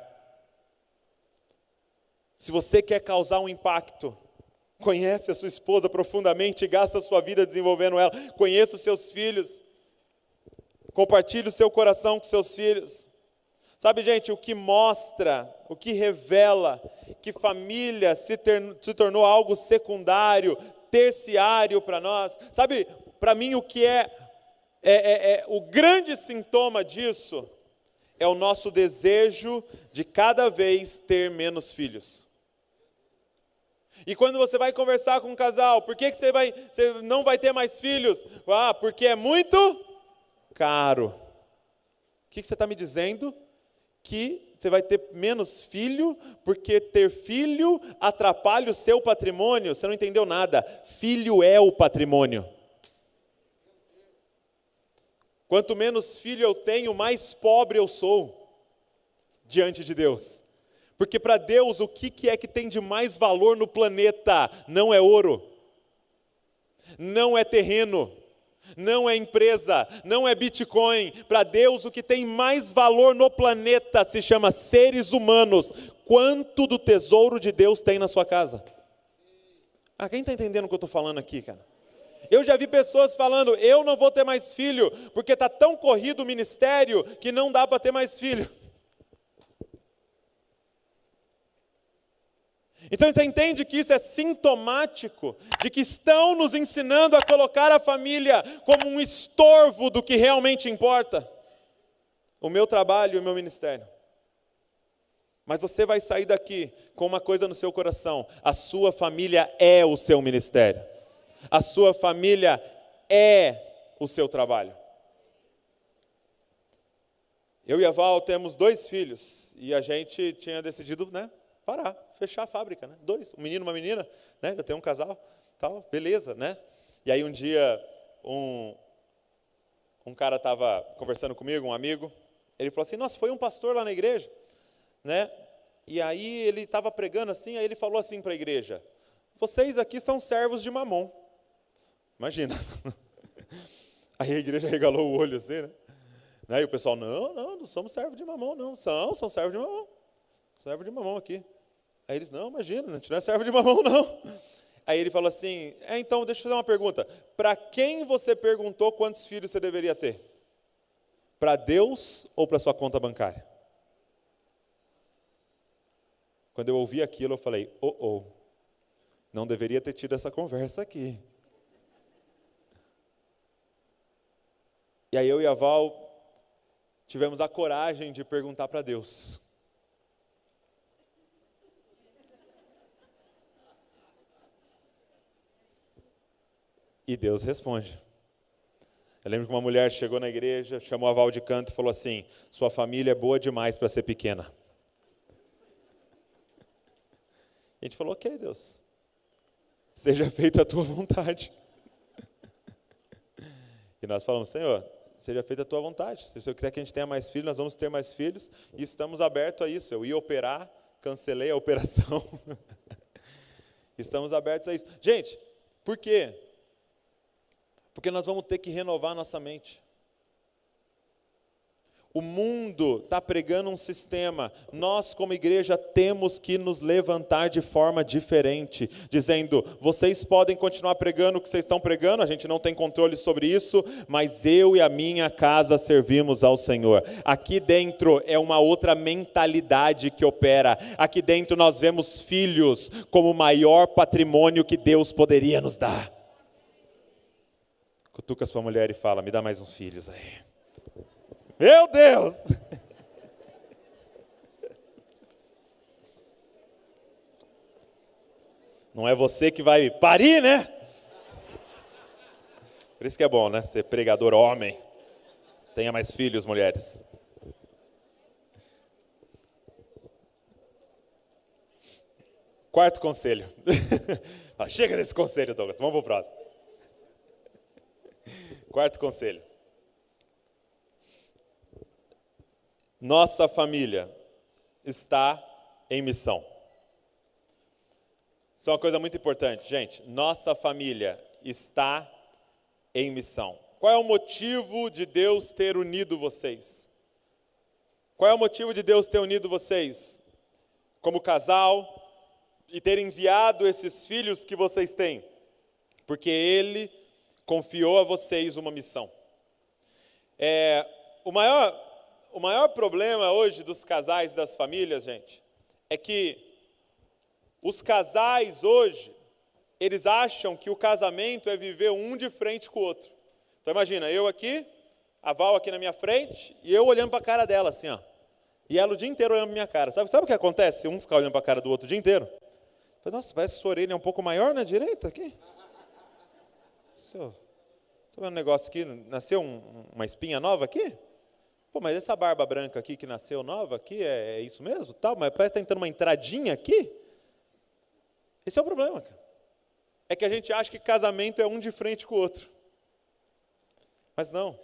Se você quer causar um impacto, conhece a sua esposa profundamente e gasta a sua vida desenvolvendo ela. Conheça os seus filhos. Compartilhe o seu coração com seus filhos. Sabe, gente, o que mostra, o que revela que família se tornou algo secundário, terciário para nós. Sabe, para mim o que é o grande sintoma disso é o nosso desejo de cada vez ter menos filhos. E quando você vai conversar com um casal, por que você não vai ter mais filhos? Ah, porque é muito caro. O que você está me dizendo? Que você vai ter menos filho, porque ter filho atrapalha o seu patrimônio? Você não entendeu nada. Filho é o patrimônio. Quanto menos filho eu tenho, mais pobre eu sou diante de Deus. Porque para Deus, o que é que tem de mais valor no planeta? Não é ouro, não é terreno, não é empresa, não é Bitcoin. Para Deus, o que tem mais valor no planeta se chama seres humanos. Quanto do tesouro de Deus tem na sua casa? Ah, quem está entendendo o que eu estou falando aqui, cara? Eu já vi pessoas falando, eu não vou ter mais filho, porque está tão corrido o ministério que não dá para ter mais filho. Então você entende que isso é sintomático de que estão nos ensinando a colocar a família como um estorvo do que realmente importa? O meu trabalho e o meu ministério. Mas você vai sair daqui com uma coisa no seu coração: a sua família é o seu ministério. A sua família é o seu trabalho. Eu e a Val temos 2 filhos e a gente tinha decidido, parar, fechar a fábrica, 2, um menino e uma menina, já tem um casal, tal, beleza, E aí um dia um cara estava conversando comigo, um amigo, ele falou assim: nossa, foi um pastor lá na igreja, E aí ele estava pregando assim, aí ele falou assim para a igreja: vocês aqui são servos de Mamon. Imagina. Aí a igreja regalou o olho assim, E o pessoal: não somos servos de Mamon, não. São servos de Mamon. Servo de Mamon aqui. Aí eles: não, imagina, a gente não é servo de Mamon, não. Aí ele falou assim: então, deixa eu fazer uma pergunta. Para quem você perguntou quantos filhos você deveria ter? Para Deus ou para sua conta bancária? Quando eu ouvi aquilo, eu falei: não deveria ter tido essa conversa aqui. E aí eu e a Val tivemos a coragem de perguntar para Deus. E Deus responde. Eu lembro que uma mulher chegou na igreja, chamou a Val de canto e falou assim: sua família é boa demais para ser pequena. E a gente falou: ok, Deus, seja feita a tua vontade. E nós falamos: Senhor, seja feita a tua vontade. Se o Senhor quiser que a gente tenha mais filhos, nós vamos ter mais filhos. E estamos abertos a isso. Eu ia operar, cancelei a operação. Estamos abertos a isso. Gente, por quê? Porque nós vamos ter que renovar nossa mente. O mundo está pregando um sistema. Nós, como igreja, temos que nos levantar de forma diferente, dizendo: vocês podem continuar pregando o que vocês estão pregando, a gente não tem controle sobre isso, mas eu e a minha casa servimos ao Senhor. Aqui dentro é uma outra mentalidade que opera. Aqui dentro nós vemos filhos como o maior patrimônio que Deus poderia nos dar. Cutuca a sua mulher e fala: me dá mais uns filhos aí. Meu Deus! Não é você que vai parir, né? Por isso que é bom, ser pregador homem. Tenha mais filhos, mulheres. Quarto conselho. Chega desse conselho, Douglas. Vamos para o próximo. Quarto conselho. Nossa família está em missão. Isso é uma coisa muito importante, gente. Nossa família está em missão. Qual é o motivo de Deus ter unido vocês? Qual é o motivo de Deus ter unido vocês como casal e ter enviado esses filhos que vocês têm? Porque Ele confiou a vocês uma missão. O maior problema hoje dos casais e das famílias, gente, é que os casais hoje, eles acham que o casamento é viver um de frente com o outro. Então imagina, eu aqui, a Val aqui na minha frente, e eu olhando para a cara dela assim, E ela o dia inteiro olhando pra minha cara. Sabe o que acontece se um ficar olhando para a cara do outro o dia inteiro? Eu falei, nossa, parece que sua orelha é um pouco maior na direita aqui. Estou vendo um negócio aqui, nasceu uma espinha nova aqui? Pô, mas essa barba branca aqui que nasceu nova aqui, é isso mesmo? Tal, mas parece que está entrando uma entradinha aqui. Esse é o problema, cara. É que a gente acha que casamento é um de frente com o outro. Mas não.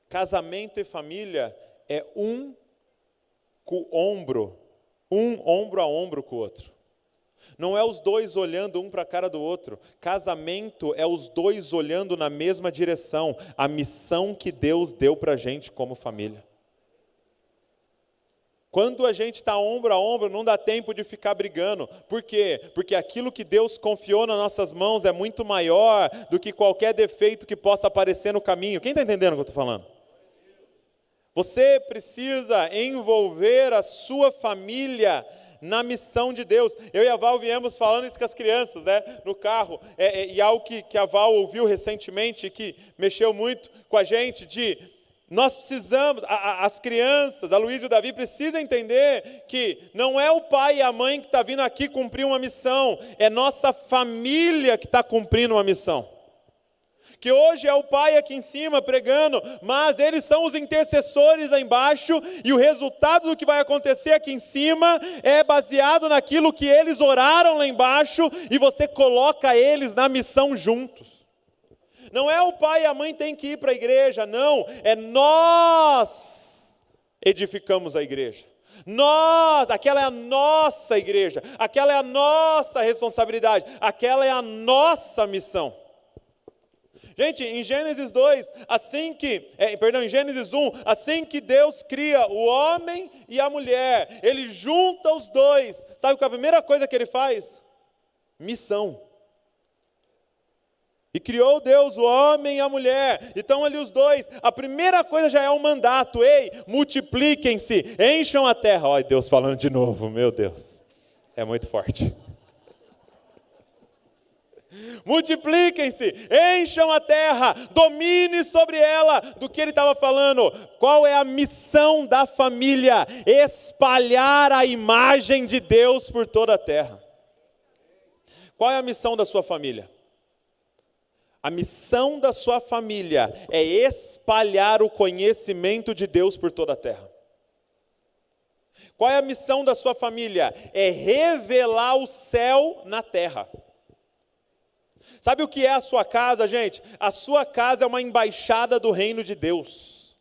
Casamento e família é um ombro a ombro com o outro. Não é os dois olhando um para a cara do outro. Casamento é os dois olhando na mesma direção. A missão que Deus deu para a gente como família. Quando a gente está ombro a ombro, não dá tempo de ficar brigando. Por quê? Porque aquilo que Deus confiou nas nossas mãos é muito maior do que qualquer defeito que possa aparecer no caminho. Quem está entendendo o que eu estou falando? Você precisa envolver a sua família na missão de Deus. Eu e a Val viemos falando isso com as crianças, né, no carro, e algo que a Val ouviu recentemente, que mexeu muito com a gente, nós precisamos, as crianças, a Luísa e o Davi precisam entender que não é o pai e a mãe que está vindo aqui cumprir uma missão, é nossa família que está cumprindo uma missão. Que hoje é o pai aqui em cima pregando, mas eles são os intercessores lá embaixo, e o resultado do que vai acontecer aqui em cima é baseado naquilo que eles oraram lá embaixo, e você coloca eles na missão juntos. Não é o pai e a mãe tem que ir para a igreja, não, é nós edificamos a igreja. Aquela é a nossa igreja, aquela é a nossa responsabilidade, aquela é a nossa missão. Gente, em Gênesis 2, em Gênesis 1, assim que Deus cria o homem e a mulher, Ele junta os dois. Sabe qual é a primeira coisa que Ele faz? Missão. E criou Deus o homem e a mulher. Então ali os dois, a primeira coisa já é um mandato. Ei, multipliquem-se, encham a terra. Olha Deus falando de novo, meu Deus. É muito forte. Multipliquem-se, encham a terra, domine sobre ela. Do que ele estava falando? Qual é a missão da família? Espalhar a imagem de Deus por toda a terra. Qual é a missão da sua família? A missão da sua família é espalhar o conhecimento de Deus por toda a terra. Qual é a missão da sua família? É revelar o céu na terra. Sabe o que é a sua casa, gente? A sua casa é uma embaixada do reino de Deus.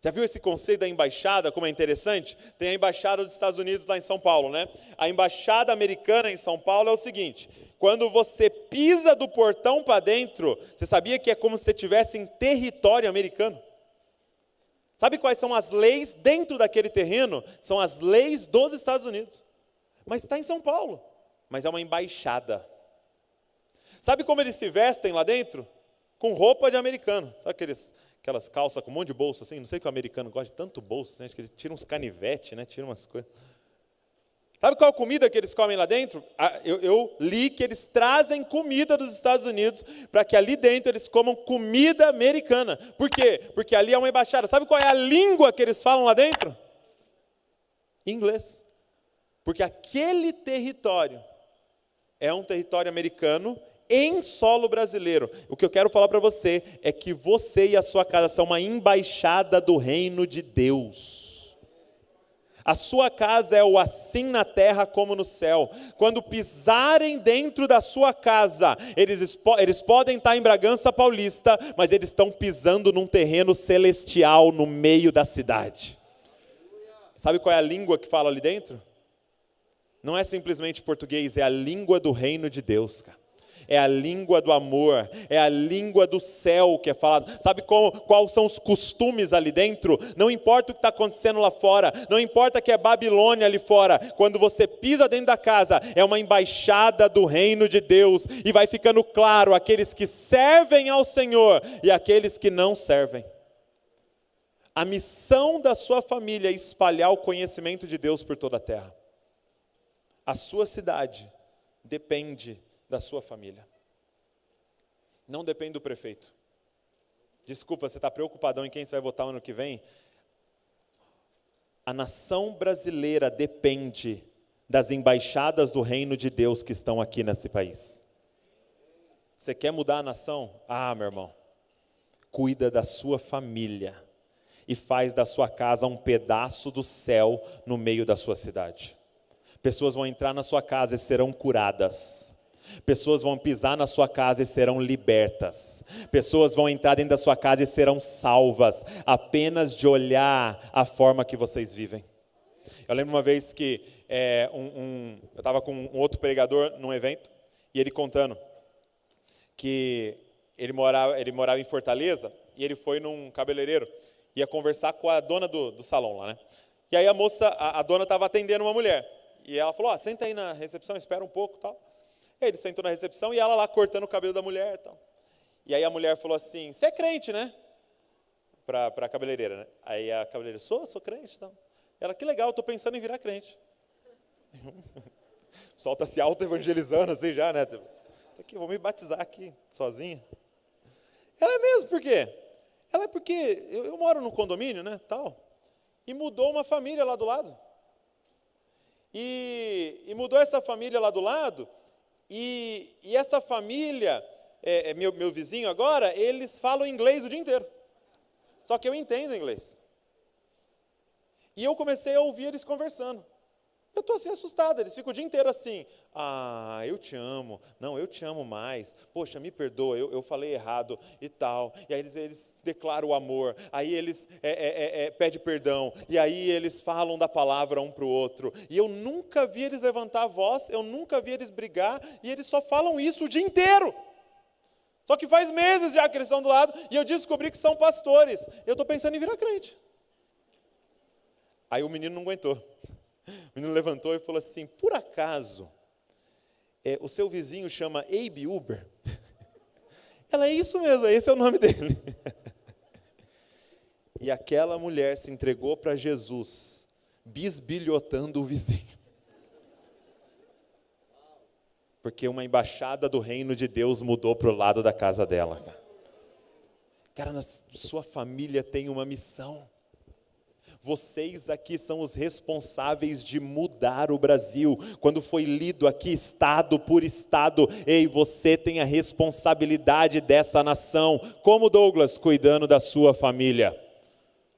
Já viu esse conceito da embaixada, como é interessante? Tem a embaixada dos Estados Unidos lá em São Paulo, né? A embaixada americana em São Paulo é o seguinte: quando você pisa do portão para dentro, você sabia que é como se você estivesse em território americano? Sabe quais são as leis dentro daquele terreno? São as leis dos Estados Unidos. Mas está em São Paulo, mas é uma embaixada. Sabe como eles se vestem lá dentro? Com roupa de americano. Sabe aquelas calças com um monte de bolso assim? Não sei que o americano gosta de tanto bolso, assim, acho que ele tira uns canivetes, né? Tira umas coisas. Sabe qual a comida que eles comem lá dentro? Eu li que eles trazem comida dos Estados Unidos para que ali dentro eles comam comida americana. Por quê? Porque ali é uma embaixada. Sabe qual é a língua que eles falam lá dentro? Inglês. Porque aquele território é um território americano em solo brasileiro. O que eu quero falar para você é que você e a sua casa são uma embaixada do reino de Deus. A sua casa é o assim na terra como no céu. Quando pisarem dentro da sua casa, eles podem estar em Bragança Paulista, mas eles estão pisando num terreno celestial no meio da cidade. Sabe qual é a língua que fala ali dentro? Não é simplesmente português, é a língua do reino de Deus, cara. É a língua do amor, é a língua do céu que é falado. Sabe quais são os costumes ali dentro? Não importa o que está acontecendo lá fora, não importa que é Babilônia ali fora. Quando você pisa dentro da casa, é uma embaixada do reino de Deus. E vai ficando claro, aqueles que servem ao Senhor e aqueles que não servem. A missão da sua família é espalhar o conhecimento de Deus por toda a terra. A sua cidade depende da sua família. Não depende do prefeito. Desculpa, você está preocupadão em quem você vai votar no ano que vem? A nação brasileira depende das embaixadas do reino de Deus que estão aqui nesse país. Você quer mudar a nação? Meu irmão, cuida da sua família e faz da sua casa um pedaço do céu no meio da sua cidade. Pessoas vão entrar na sua casa e serão curadas. Pessoas vão pisar na sua casa e serão libertas. Pessoas vão entrar dentro da sua casa e serão salvas, apenas de olhar a forma que vocês vivem. Eu lembro uma vez que eu estava com um outro pregador num evento, e ele contando que ele morava em Fortaleza, e ele foi num cabeleireiro, ia conversar com a dona do salão lá, né? E aí a dona estava atendendo uma mulher, e ela falou, senta aí na recepção, espera um pouco, tal. E aí ele sentou na recepção, e ela lá cortando o cabelo da mulher, tal. E aí a mulher falou assim, você é crente, né? Para a cabeleireira, né? Aí a cabeleireira, sou crente, tal. Ela, que legal, estou pensando em virar crente. O pessoal está se auto-evangelizando assim já, né? Tô aqui, vou me batizar aqui, sozinha. Ela é mesmo, por quê? Ela é porque eu moro num condomínio, né, tal, e mudou uma família lá do lado. E mudou essa família lá do lado, e essa família, meu vizinho agora, eles falam inglês o dia inteiro. Só que eu entendo inglês. E eu comecei a ouvir eles conversando. Eu estou assim assustado, eles ficam o dia inteiro assim, eu te amo, não, eu te amo mais, poxa, me perdoa, eu falei errado e tal, e aí eles declaram o amor, aí eles pedem perdão, e aí eles falam da palavra um para o outro, e eu nunca vi eles levantar a voz, eu nunca vi eles brigar, e eles só falam isso o dia inteiro. Só que faz meses já que eles estão do lado, e eu descobri que são pastores, eu estou pensando em virar crente. Aí o menino não aguentou. O menino levantou e falou assim, por acaso, o seu vizinho chama Abe Uber? Ela, é isso mesmo, esse é o nome dele. E aquela mulher se entregou para Jesus, bisbilhotando o vizinho. Porque uma embaixada do reino de Deus mudou para o lado da casa dela. Cara, na sua família tem uma missão. Vocês aqui são os responsáveis de mudar o Brasil. Quando foi lido aqui, estado por estado, você tem a responsabilidade dessa nação. Como Douglas, cuidando da sua família.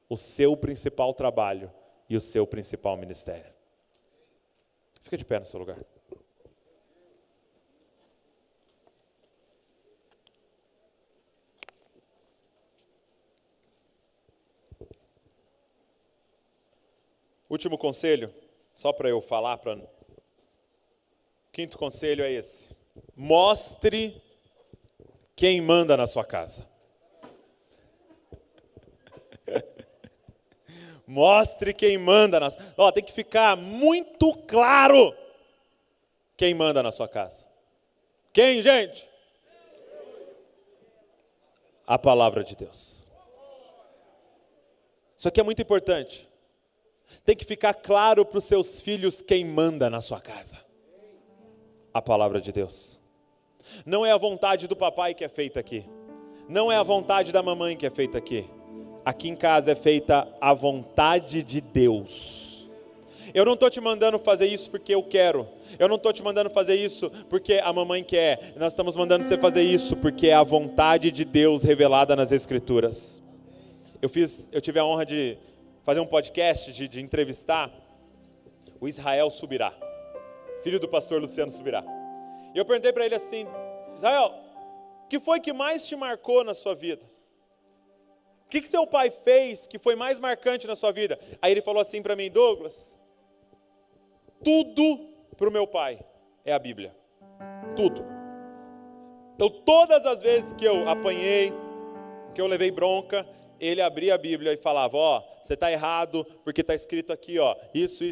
O seu principal trabalho e o seu principal ministério. Fica de pé no seu lugar. Último conselho, só para eu falar. Quinto conselho é esse. Mostre quem manda na sua casa. Mostre quem manda na sua casa. Tem que ficar muito claro quem manda na sua casa. Quem, gente? A palavra de Deus. Isso aqui é muito importante. Tem que ficar claro para os seus filhos quem manda na sua casa. A palavra de Deus. Não é a vontade do papai que é feita aqui. Não é a vontade da mamãe que é feita aqui. Aqui em casa é feita a vontade de Deus. Eu não estou te mandando fazer isso porque eu quero. Eu não estou te mandando fazer isso porque a mamãe quer. Nós estamos mandando você fazer isso porque é a vontade de Deus revelada nas Escrituras. Eu tive a honra de fazer um podcast, de entrevistar o Israel Subirá, filho do pastor Luciano Subirá. E eu perguntei para ele assim, Israel, o que foi que mais te marcou na sua vida? O que seu pai fez que foi mais marcante na sua vida? Aí ele falou assim para mim, Douglas, tudo para o meu pai é a Bíblia. Tudo. Então todas as vezes que eu apanhei, que eu levei bronca, ele abria a Bíblia e falava, você está errado, porque está escrito aqui, isso,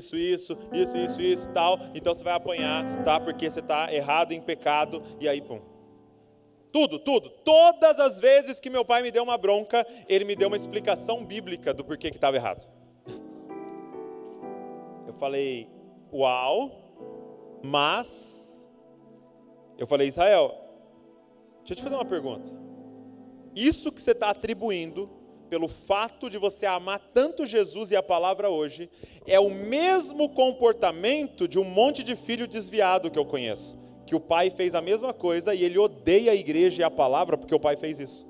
tal, então você vai apanhar, tá? Porque você está errado em pecado, e aí, pum. Tudo. Todas as vezes que meu pai me deu uma bronca, ele me deu uma explicação bíblica do porquê que estava errado. Eu falei, uau, mas, eu falei, Israel, deixa eu te fazer uma pergunta. Isso que você está atribuindo pelo fato de você amar tanto Jesus e a palavra hoje, é o mesmo comportamento de um monte de filho desviado que eu conheço. Que o pai fez a mesma coisa e ele odeia a igreja e a palavra porque o pai fez isso.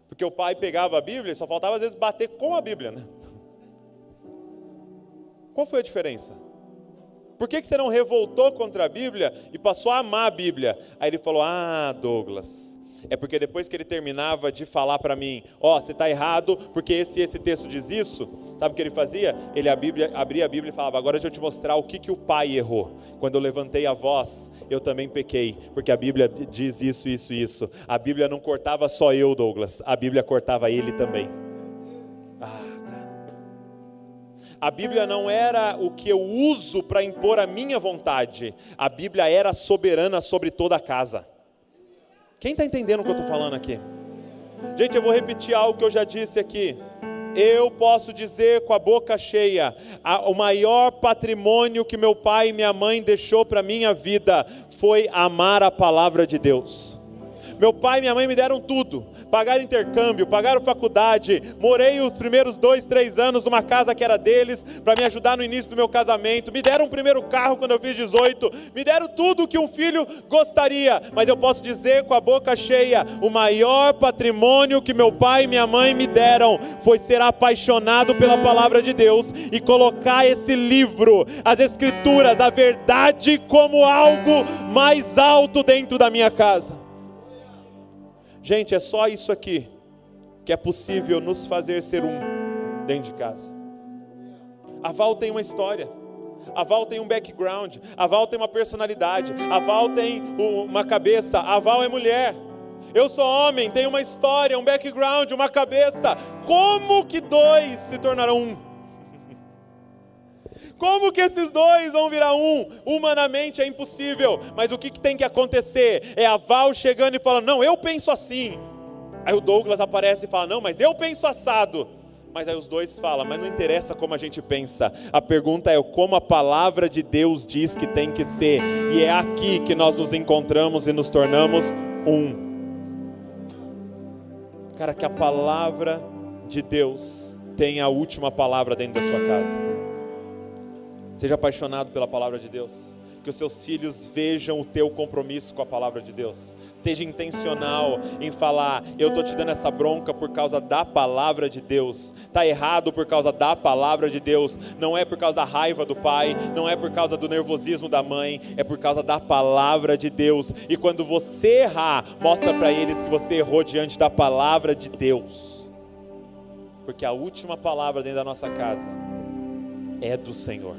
Porque o pai pegava a Bíblia e só faltava às vezes bater com a Bíblia, né? Qual foi a diferença? Por que você não revoltou contra a Bíblia e passou a amar a Bíblia? Aí ele falou, Douglas, é porque depois que ele terminava de falar para mim, você está errado, porque esse texto diz isso, sabe o que ele fazia? Ele abria a Bíblia e falava, agora deixa eu te mostrar o que o pai errou. Quando eu levantei a voz, eu também pequei, porque a Bíblia diz isso, isso, isso. A Bíblia não cortava só eu, Douglas, a Bíblia cortava ele também. A Bíblia não era o que eu uso para impor a minha vontade. A Bíblia era soberana sobre toda a casa. Quem está entendendo o que eu estou falando aqui? Gente, eu vou repetir algo que eu já disse aqui. Eu posso dizer com a boca cheia, o maior patrimônio que meu pai e minha mãe deixou para a minha vida foi amar a palavra de Deus. Meu pai e minha mãe me deram tudo, pagaram intercâmbio, pagaram faculdade, morei os primeiros 2, 3 anos numa casa que era deles, para me ajudar no início do meu casamento, me deram um primeiro carro quando eu fiz 18, me deram tudo que um filho gostaria, mas eu posso dizer com a boca cheia, o maior patrimônio que meu pai e minha mãe me deram, foi ser apaixonado pela palavra de Deus, e colocar esse livro, as escrituras, a verdade como algo mais alto dentro da minha casa. Gente, é só isso aqui que é possível nos fazer ser um dentro de casa. A Val tem uma história, a Val tem um background, a Val tem uma personalidade, a Val tem uma cabeça, a Val é mulher. Eu sou homem, tenho uma história, um background, uma cabeça. Como que dois se tornarão um? Como que esses dois vão virar um? Humanamente é impossível, mas o que tem que acontecer? É a Val chegando e falando, não, eu penso assim. Aí o Douglas aparece e fala, não, mas eu penso assado. Mas aí os dois falam, mas não interessa como a gente pensa. A pergunta é como a palavra de Deus diz que tem que ser. E é aqui que nós nos encontramos e nos tornamos um. Cara, que a palavra de Deus tenha a última palavra dentro da sua casa. Seja apaixonado pela palavra de Deus. Que os seus filhos vejam o teu compromisso com a palavra de Deus. Seja intencional em falar, eu estou te dando essa bronca por causa da palavra de Deus. Está errado por causa da palavra de Deus. Não é por causa da raiva do pai, não é por causa do nervosismo da mãe, é por causa da palavra de Deus. E quando você errar, mostra para eles que você errou diante da palavra de Deus. Porque a última palavra dentro da nossa casa é do Senhor.